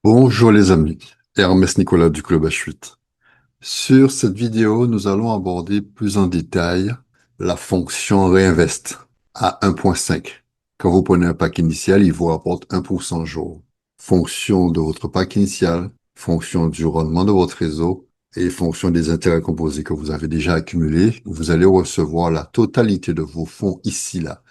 Bonjour les amis, Hermès Nicolas du Club H8. Sur cette vidéo, nous allons aborder plus en détail la fonction Reinvest à 1.5. Quand vous prenez un pack initial, il vous rapporte 1% jour. Fonction de votre pack initial, fonction du rendement de votre réseau et fonction des intérêts composés que vous avez déjà accumulés, vous allez recevoir la totalité de vos fonds ici, là,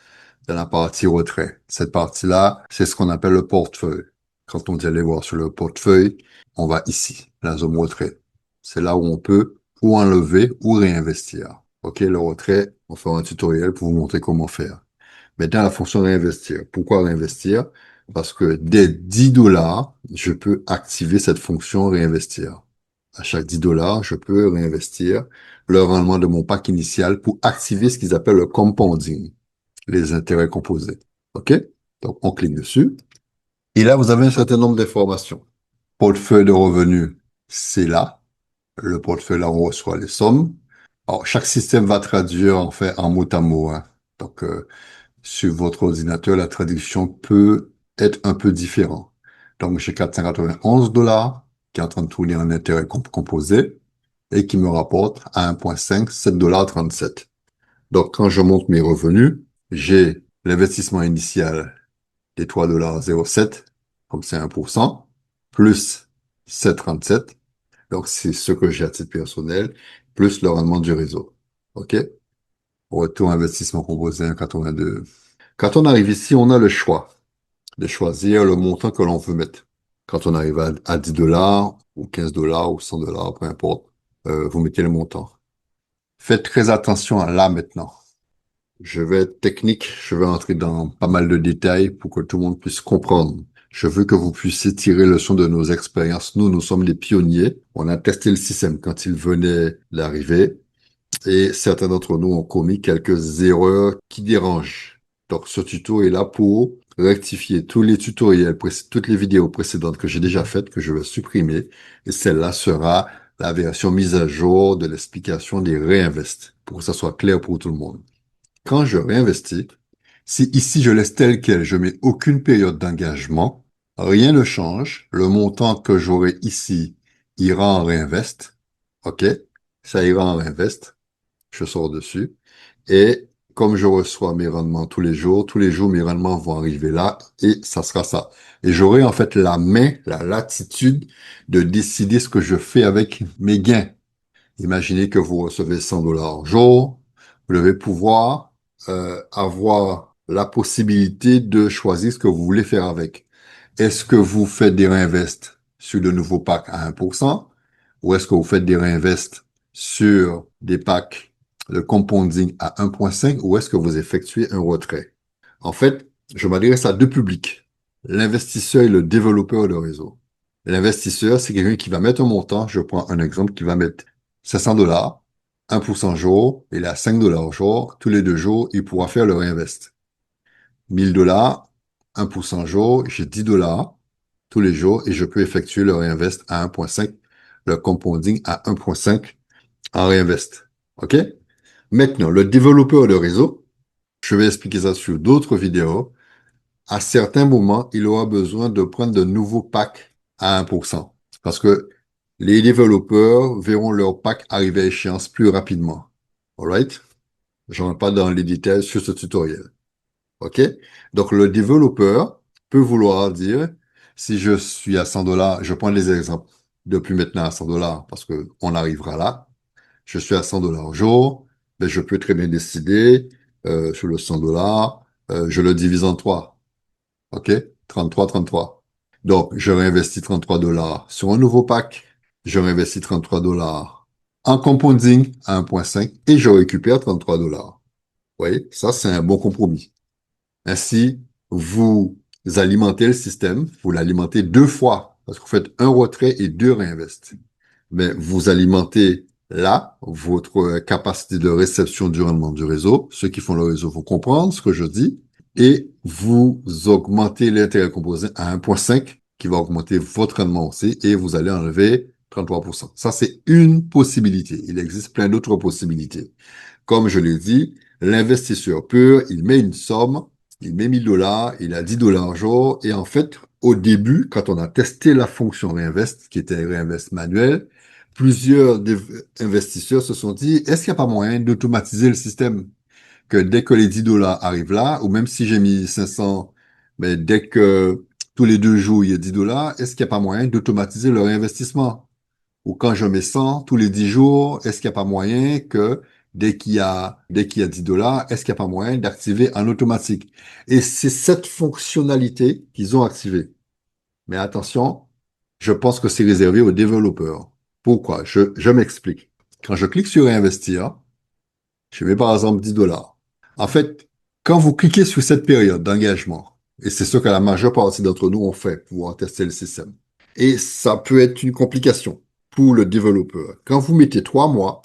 dans la partie retrait. Cette partie-là, c'est ce qu'on appelle le portefeuille. Quand on dit aller voir sur le portefeuille, on va ici, la zone retrait. C'est là où on peut ou enlever ou réinvestir. OK, le retrait, on fera un tutoriel pour vous montrer comment faire. Maintenant, la fonction réinvestir. Pourquoi réinvestir? Parce que dès 10 dollars, je peux activer cette fonction réinvestir. À chaque 10 dollars, je peux réinvestir le rendement de mon pack initial pour activer ce qu'ils appellent le compounding, les intérêts composés. OK? Donc, on clique dessus. Et là, vous avez un certain nombre d'informations. Portefeuille de revenus, c'est là. Le portefeuille, là, on reçoit les sommes. Alors, chaque système va traduire, en fait, en mot à mot, hein. Donc, sur votre ordinateur, la traduction peut être un peu différente. Donc, j'ai 491 dollars qui est en train de tourner en intérêt composé et qui me rapporte à 1.5, 7 dollars 37. Donc, quand je monte mes revenus, j'ai l'investissement initial des 3,07 comme c'est 1%, plus 7,37. Donc, c'est ce que j'ai à titre personnel, plus le rendement du réseau. OK? Retour investissement composé 1,82. Quand on arrive ici, on a le choix de choisir le montant que l'on veut mettre. Quand on arrive à 10 dollars, ou 15 dollars, ou 100 dollars, peu importe, vous mettez le montant. Faites très attention à là maintenant. Je vais être technique, je vais entrer dans pas mal de détails pour que tout le monde puisse comprendre. Je veux que vous puissiez tirer leçon de nos expériences. Nous sommes les pionniers. On a testé le système quand il venait d'arriver et certains d'entre nous ont commis quelques erreurs qui dérangent. Donc, ce tuto est là pour rectifier tous les tutoriels, toutes les vidéos précédentes que j'ai déjà faites, que je vais supprimer. Et celle-là sera la version mise à jour de l'explication des réinvests pour que ça soit clair pour tout le monde. Quand je réinvestis, si ici je laisse tel quel, je mets aucune période d'engagement, rien ne change. Le montant que j'aurai ici ira en réinvest. OK? Ça ira en réinvest. Je sors dessus. Et comme je reçois mes rendements tous les jours, mes rendements vont arriver là et ça sera ça. Et j'aurai en fait la main, la latitude de décider ce que je fais avec mes gains. Imaginez que vous recevez 100 dollars au jour. Vous devez pouvoir avoir la possibilité de choisir ce que vous voulez faire avec. Est-ce que vous faites des réinvests sur de nouveaux packs à 1% ou est-ce que vous faites des réinvests sur des packs de compounding à 1.5 ou est-ce que vous effectuez un retrait? En fait, je m'adresse à deux publics, l'investisseur et le développeur de réseau. L'investisseur, c'est quelqu'un qui va mettre un montant, je prends un exemple, qui va mettre 500 dollars, 1% jour, il a 5 dollars jour, tous les 2 jours, il pourra faire le réinvest. 1000 dollars, 1% jour, j'ai 10 dollars tous les jours et je peux effectuer le réinvest à 1.5, le compounding à 1.5 en réinvest. OK? Maintenant, le développeur de réseau, je vais expliquer ça sur d'autres vidéos. À certains moments, il aura besoin de prendre de nouveaux packs à 1%. Parce que les développeurs verront leur pack arriver à échéance plus rapidement. Alright? Je ne rentre pas dans les détails sur ce tutoriel. OK? Donc, le développeur peut vouloir dire, si je suis à 100 dollars, je prends les exemples depuis maintenant à 100 dollars parce que on arrivera là. Je suis à 100 dollars au jour, ben, je peux très bien décider, sur le 100 dollars, je le divise en trois. OK? 33, 33. Donc, je réinvestis 33 dollars sur un nouveau pack. Je réinvestis 33 dollars en compounding à 1.5 et je récupère 33 dollars. Vous voyez, ça, c'est un bon compromis. Ainsi, vous alimentez le système, vous l'alimentez deux fois, parce que vous faites un retrait et deux réinvestis. Mais vous alimentez là votre capacité de réception du rendement du réseau. Ceux qui font le réseau vont comprendre ce que je dis. Et vous augmentez l'intérêt composé à 1.5 qui va augmenter votre rendement aussi et vous allez enlever 33%. Ça, c'est une possibilité. Il existe plein d'autres possibilités. Comme je l'ai dit, l'investisseur pur, il met une somme, il met 1000 dollars, il a 10 dollars jour, et en fait, au début, quand on a testé la fonction Reinvest, qui était Reinvest manuel, plusieurs investisseurs se sont dit, est-ce qu'il n'y a pas moyen d'automatiser le système? Que dès que les 10 dollars arrivent là, ou même si j'ai mis 500, mais dès que tous les 2 jours, il y a 10 dollars, est-ce qu'il n'y a pas moyen d'automatiser le réinvestissement? Ou quand je mets 100 tous les 10 jours, est-ce qu'il n'y a pas moyen que dès qu'il y a 10 dollars, est-ce qu'il n'y a pas moyen d'activer en automatique? Et c'est cette fonctionnalité qu'ils ont activée. Mais attention, je pense que c'est réservé aux développeurs. Pourquoi? Je m'explique. Quand je clique sur réinvestir, je mets par exemple 10 dollars. En fait, quand vous cliquez sur cette période d'engagement, et c'est ce que la majeure partie d'entre nous ont fait pour pouvoir tester le système, et ça peut être une complication pour le développeur. Quand vous mettez 3 mois,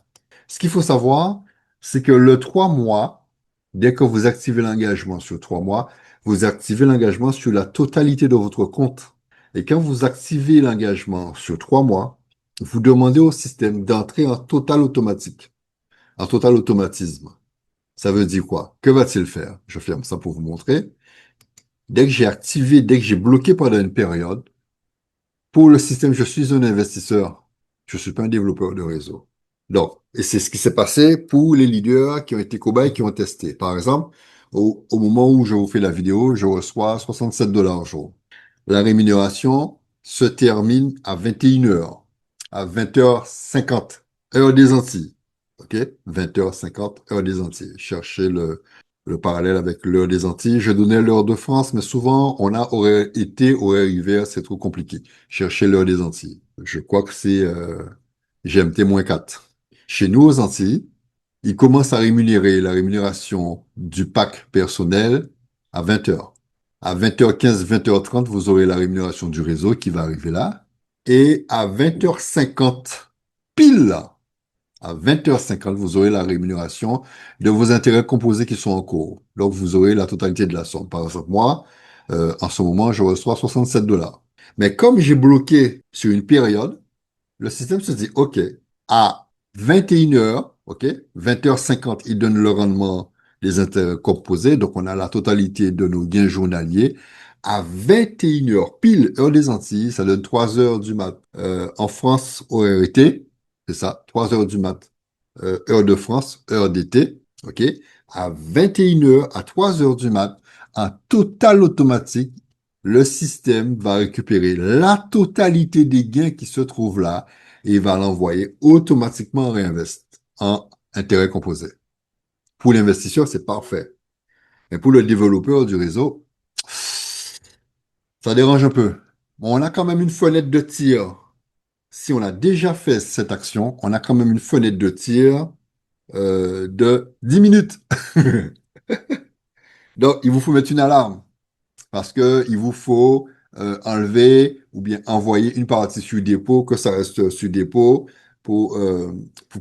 ce qu'il faut savoir, c'est que le 3 mois, dès que vous activez l'engagement sur 3 mois, vous activez l'engagement sur la totalité de votre compte. Et quand vous activez l'engagement sur 3 mois, vous demandez au système d'entrer en total automatique, en total automatisme. Ça veut dire quoi? Que va-t-il faire? Je ferme ça pour vous montrer. Dès que j'ai bloqué pendant une période, pour le système, je suis un investisseur. Je ne suis pas un développeur de réseau. Donc, et c'est ce qui s'est passé pour les leaders qui ont été cobayes, qui ont testé. Par exemple, au moment où je vous fais la vidéo, je reçois 67 dollars au jour. La rémunération se termine à 21 heures, à 20h50, heure des Antilles. OK? 20h50, heure des Antilles. Cherchez le parallèle avec l'heure des Antilles. Je donnais l'heure de France, mais souvent, on a horaire été, horaire hiver, c'est trop compliqué. Cherchez l'heure des Antilles. Je crois que c'est GMT-4. Chez nous, aux Antilles, ils commencent à rémunérer la rémunération du pack personnel à 20 heures. À 20h15, 20h30, vous aurez la rémunération du réseau qui va arriver là. Et à 20h50, pile, à 20h50, vous aurez la rémunération de vos intérêts composés qui sont en cours. Donc, vous aurez la totalité de la somme. Par exemple, moi, en ce moment, je reçois 67 dollars. Mais comme j'ai bloqué sur une période, le système se dit, OK, à 21 heures, OK, 20h50, il donne le rendement des intérêts composés. Donc, on a la totalité de nos gains journaliers. À 21 heures, pile, heure des Antilles, ça donne 3 heures du mat. En France, horaire été, c'est ça, 3 heures du mat. Heure de France, heure d'été, OK, à 21 heures, à 3 heures du mat, en total automatique, le système va récupérer la totalité des gains qui se trouvent là et il va l'envoyer automatiquement en réinvest, en intérêt composé. Pour l'investisseur, c'est parfait. Mais pour le développeur du réseau, ça dérange un peu. Bon, on a quand même une fenêtre de tir. Si on a déjà fait cette action, on a quand même une fenêtre de tir de 10 minutes. Donc, il vous faut mettre une alarme parce que il vous faut enlever ou bien envoyer une partie sur dépôt, que ça reste sur dépôt pour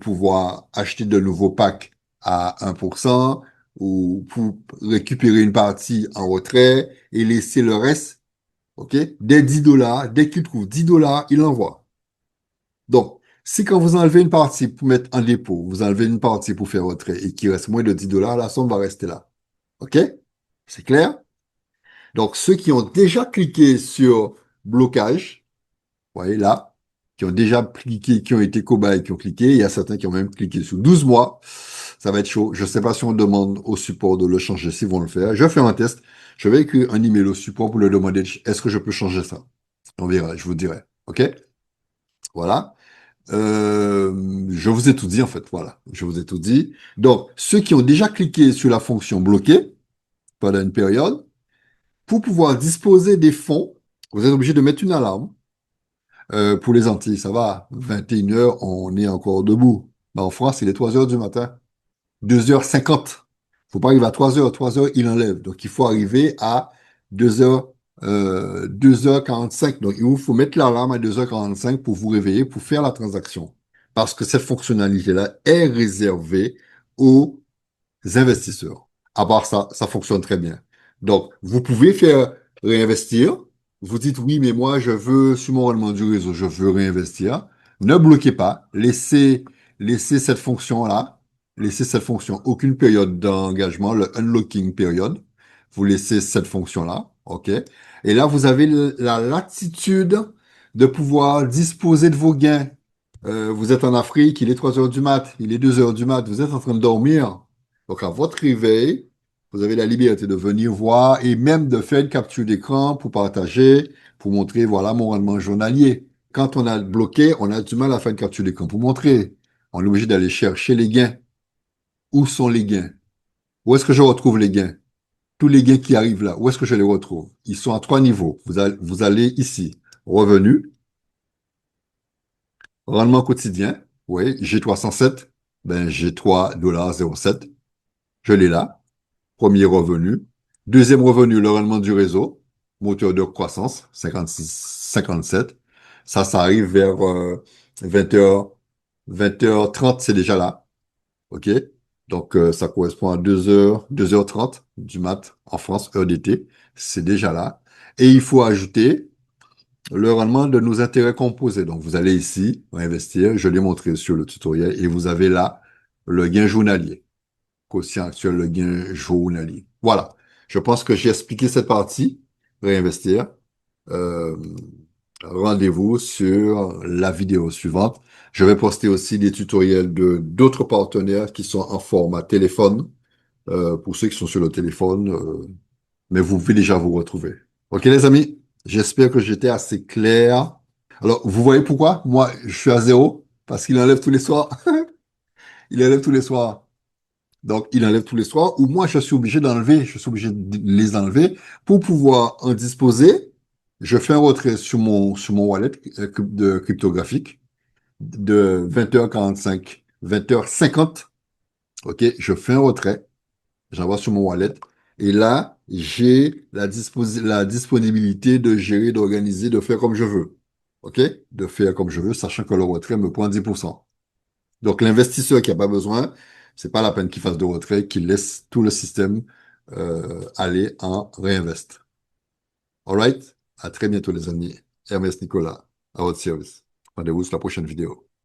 pouvoir acheter de nouveaux packs à 1% ou pour récupérer une partie en retrait et laisser le reste, OK? Dès 10 dollars, dès qu'il trouve 10 dollars, il envoie. Donc, si quand vous enlevez une partie pour mettre en dépôt, vous enlevez une partie pour faire retrait et qu'il reste moins de 10 dollars, la somme va rester là. OK? C'est clair? Donc, ceux qui ont déjà cliqué sur blocage, vous voyez là, qui ont déjà cliqué, qui ont été cobayes, qui ont cliqué, il y a certains qui ont même cliqué sur 12 mois, ça va être chaud. Je ne sais pas si on demande au support de le changer, s'ils vont le faire. Je vais faire un test. Je vais écrire un email au support pour leur demander, est-ce que je peux changer ça? On verra, je vous dirai. OK? Voilà. Je vous ai tout dit en fait, voilà, je vous ai tout dit. Donc, ceux qui ont déjà cliqué sur la fonction bloquer pendant une période, pour pouvoir disposer des fonds, vous êtes obligé de mettre une alarme. Pour les Antilles, ça va, 21 heures, on est encore debout. Mais en France, il est 3 heures du matin, 2h50. Faut pas arriver à 3 heures, 3 heures, il enlève. Donc, il faut arriver à 2 heures, 2h45. Donc, il vous faut mettre l'alarme à 2h45 pour vous réveiller, pour faire la transaction. Parce que cette fonctionnalité-là est réservée aux investisseurs. À part ça, ça fonctionne très bien. Donc, vous pouvez faire réinvestir. Vous dites oui, mais moi, je veux, sur mon rendement du réseau, je veux réinvestir. Ne bloquez pas. Laissez cette fonction-là. Laissez cette fonction. Aucune période d'engagement, le unlocking période. Vous laissez cette fonction-là. OK? Et là, vous avez la latitude de pouvoir disposer de vos gains. Vous êtes en Afrique, il est 3 heures du mat, il est 2 heures du mat, vous êtes en train de dormir. Donc, à votre réveil, vous avez la liberté de venir voir et même de faire une capture d'écran pour partager, pour montrer, voilà mon rendement journalier. Quand on a bloqué, on a du mal à faire une capture d'écran pour montrer. On est obligé d'aller chercher les gains. Où sont les gains? Où est-ce que je retrouve les gains? Tous les gains qui arrivent là, où est-ce que je les retrouve? Ils sont à 3 niveaux. Vous allez ici, revenus, rendement quotidien, oui, G307, ben G3,07 $, je l'ai là. Premier revenu. Deuxième revenu, le rendement du réseau, moteur de croissance, 56, 57. Ça arrive vers 20h, 20h30, c'est déjà là. OK? Donc, ça correspond à 2h, 2h30 du mat en France, heure d'été. C'est déjà là. Et il faut ajouter le rendement de nos intérêts composés. Donc, vous allez ici, investir. Je l'ai montré sur le tutoriel et vous avez là le gain journalier. Quotient actuel, le gain journalier. Voilà. Je pense que j'ai expliqué cette partie. Réinvestir. Euh, Rendez-vous sur la vidéo suivante. Je vais poster aussi des tutoriels de d'autres partenaires qui sont en format téléphone, pour ceux qui sont sur le téléphone, mais vous pouvez déjà vous retrouver. OK, les amis? J'espère que j'étais assez clair. Alors, vous voyez pourquoi? Moi, je suis à zéro, parce qu'il enlève tous les soirs. Il enlève tous les soirs. Donc, il enlève tous les soirs, ou moi, je suis obligé d'enlever, je suis obligé de les enlever pour pouvoir en disposer. Je fais un retrait sur mon wallet de cryptographique de 20h45, 20h50. OK, je fais un retrait, j'envoie sur mon wallet. Et là, j'ai la disponibilité de gérer, d'organiser, de faire comme je veux. OK? De faire comme je veux, sachant que le retrait me prend 10%. Donc, l'investisseur qui n'a pas besoin, c'est pas la peine qu'il fasse de retrait, qu'il laisse tout le système aller en réinvest. All right? À très bientôt, les amis. Hermès Nicolas, à votre service. Rendez-vous sur la prochaine vidéo.